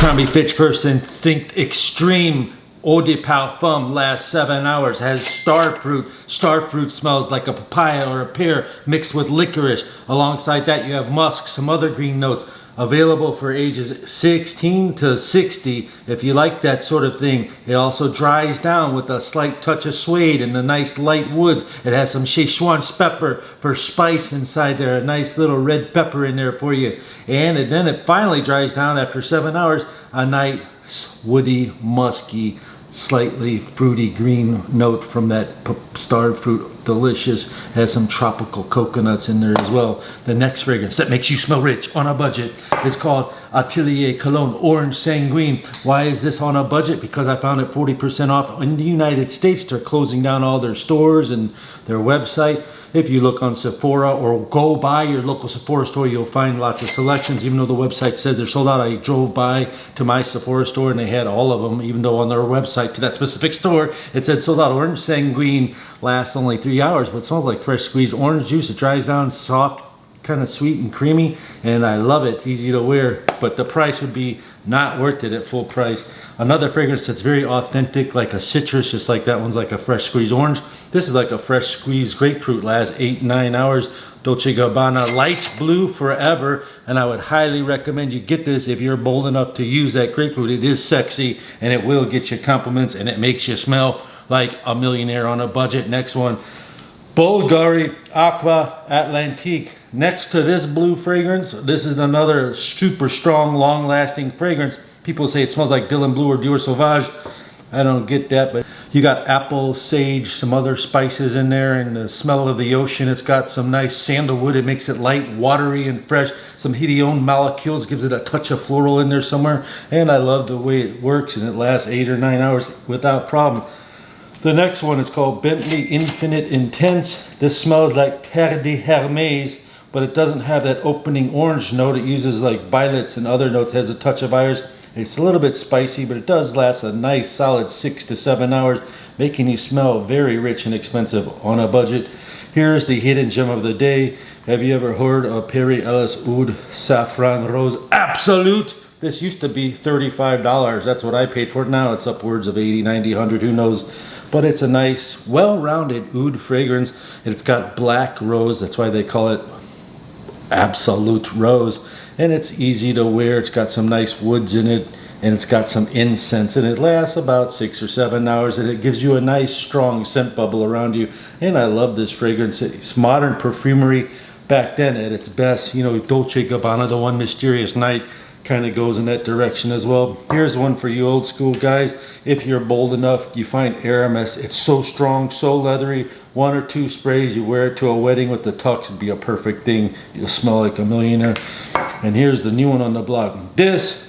Abercrombie Fitch First Instinct Extreme Eau de Parfum lasts 7 hours. Has star fruit. Star fruit smells like a papaya or a pear mixed with licorice. Alongside that you have musk, some other green notes. Available for ages 16 to 60 if you like that sort of thing. It also dries down with a slight touch of suede and a nice light woods. It has some Szechuan pepper for spice inside there, a nice little red pepper in there for you. And then it finally dries down after 7 hours, a nice woody, musky, slightly fruity green note from that star fruit. Delicious. Has some tropical coconuts in there as well. The next fragrance that makes you smell rich on a budget is called Atelier Cologne Orange Sanguine. Why is this on a budget? Because I found it 40% off in the United States. They're closing down all their stores and their website. If you look on Sephora or go by your local Sephora store, you'll find lots of selections. Even though the website says they're sold out, I drove by to my Sephora store and they had all of them, even though on their website to that specific store it said sold out. Orange Sanguine lasts only 3 hours, but it smells like fresh squeezed orange juice. It dries down soft, kind of sweet and creamy, and I love it. It's easy to wear, but the price would be not worth it at full price. Another fragrance that's very authentic, like a citrus, just like that one's like a fresh squeezed orange. This is like a fresh squeezed grapefruit, lasts 8-9 hours. Dolce Gabbana Light Blue Forever, and I would highly recommend you get this if you're bold enough to use that grapefruit. It is sexy and it will get you compliments and it makes you smell like a millionaire on a budget. Next one, Bulgari Aqua Atlantique. Next to this blue fragrance, this is another super strong, long-lasting fragrance. People say it smells like Dylan Blue or Dior Sauvage. I don't get that, but you got apple, sage, some other spices in there, and the smell of the ocean. It's got some nice sandalwood. It makes it light, watery, and fresh. Some hedione molecules, gives it a touch of floral in there somewhere. And I love the way it works, and it lasts 8 or 9 hours without problem. The next one is called Bentley Invictus Intense. This smells like Terre de Hermes, but it doesn't have that opening orange note. It uses like violets and other notes. It has a touch of iris. It's a little bit spicy, but it does last a nice solid 6 to 7 hours, making you smell very rich and expensive on a budget. Here's the hidden gem of the day. Have you ever heard of Perry Ellis Oud Saffron Rose Absolute? This used to be $35. That's what I paid for it. Now it's upwards of 80, 90, 100, who knows. But it's a nice, well-rounded oud fragrance. It's got black rose. That's why they call it Absolute Rose. And it's easy to wear. It's got some nice woods in it, and it's got some incense, and it lasts about 6 or 7 hours, and it gives you a nice strong scent bubble around you. And I love this fragrance. It's modern perfumery back then at its best. You know, Dolce Gabbana, the One Mysterious Night, kind of goes in that direction as well. Here's one for you old school guys. If you're bold enough, you find Aramis. It's so strong, so leathery. 1 or 2 sprays, you wear it to a wedding with the tux, it'd be a perfect thing. You'll smell like a millionaire. And here's the new one on the block. This,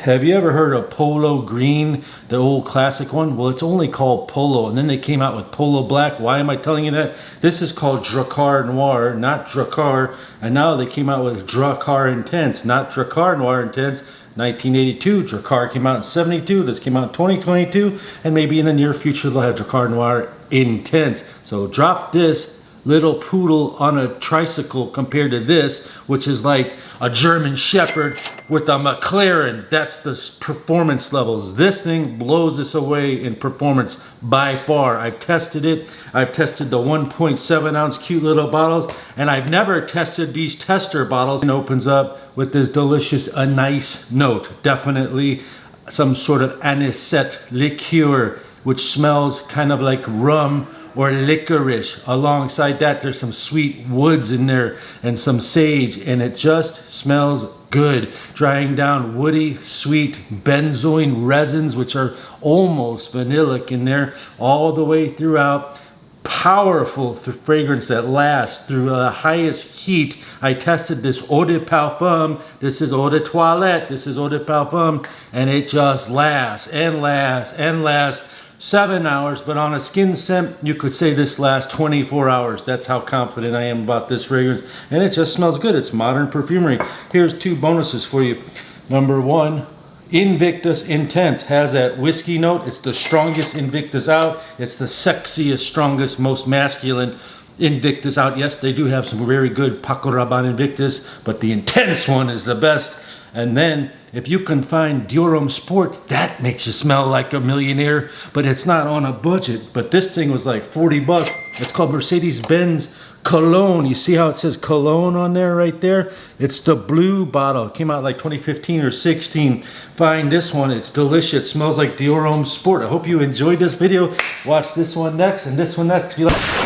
have you ever heard of Polo Green, the old classic one? Well, it's only called Polo, and then they came out with Polo Black. Why am I telling you that? This is called Dracar Noir, not Dracar, and now they came out with Dracar Intense, not Dracar Noir Intense. 1982, Dracar came out in 72, this came out in 2022, and maybe in the near future they'll have Dracar Noir Intense. So drop this little poodle on a tricycle compared to this, which is like a German Shepherd with a McLaren. That's the performance levels. This thing blows us away in performance by far. I've tested it. I've tested the 1.7 ounce cute little bottles, and I've never tested these tester bottles. It opens up with this delicious anise note. Definitely some sort of anisette liqueur, which smells kind of like rum or licorice. Alongside that, there's some sweet woods in there and some sage, and it just smells good. Drying down woody, sweet benzoin resins, which are almost vanillic in there all the way throughout. Powerful fragrance that lasts through the highest heat. I tested this Eau de Parfum. This is Eau de Toilette. This is Eau de Parfum, and it just lasts and lasts and lasts. 7 hours, but on a skin scent, you could say this lasts 24 hours. That's how confident I am about this fragrance. And it just smells good. It's modern perfumery. Here's 2 bonuses for you. Number 1, Invictus Intense has that whiskey note. It's the strongest Invictus out. It's the sexiest, strongest, most masculine Invictus out. Yes, they do have some very good Paco Rabanne Invictus, but the Intense one is the best. And then if you can find Durham Sport, that makes you smell like a millionaire, but it's not on a budget. But this thing was like 40 bucks. It's called Mercedes-Benz Cologne. You see how it says Cologne on there right there? It's the blue bottle. It came out like 2015 or 16. Find this one. It's delicious. It smells like Durham Sport. I hope you enjoyed this video. Watch this one next and this one next. If you like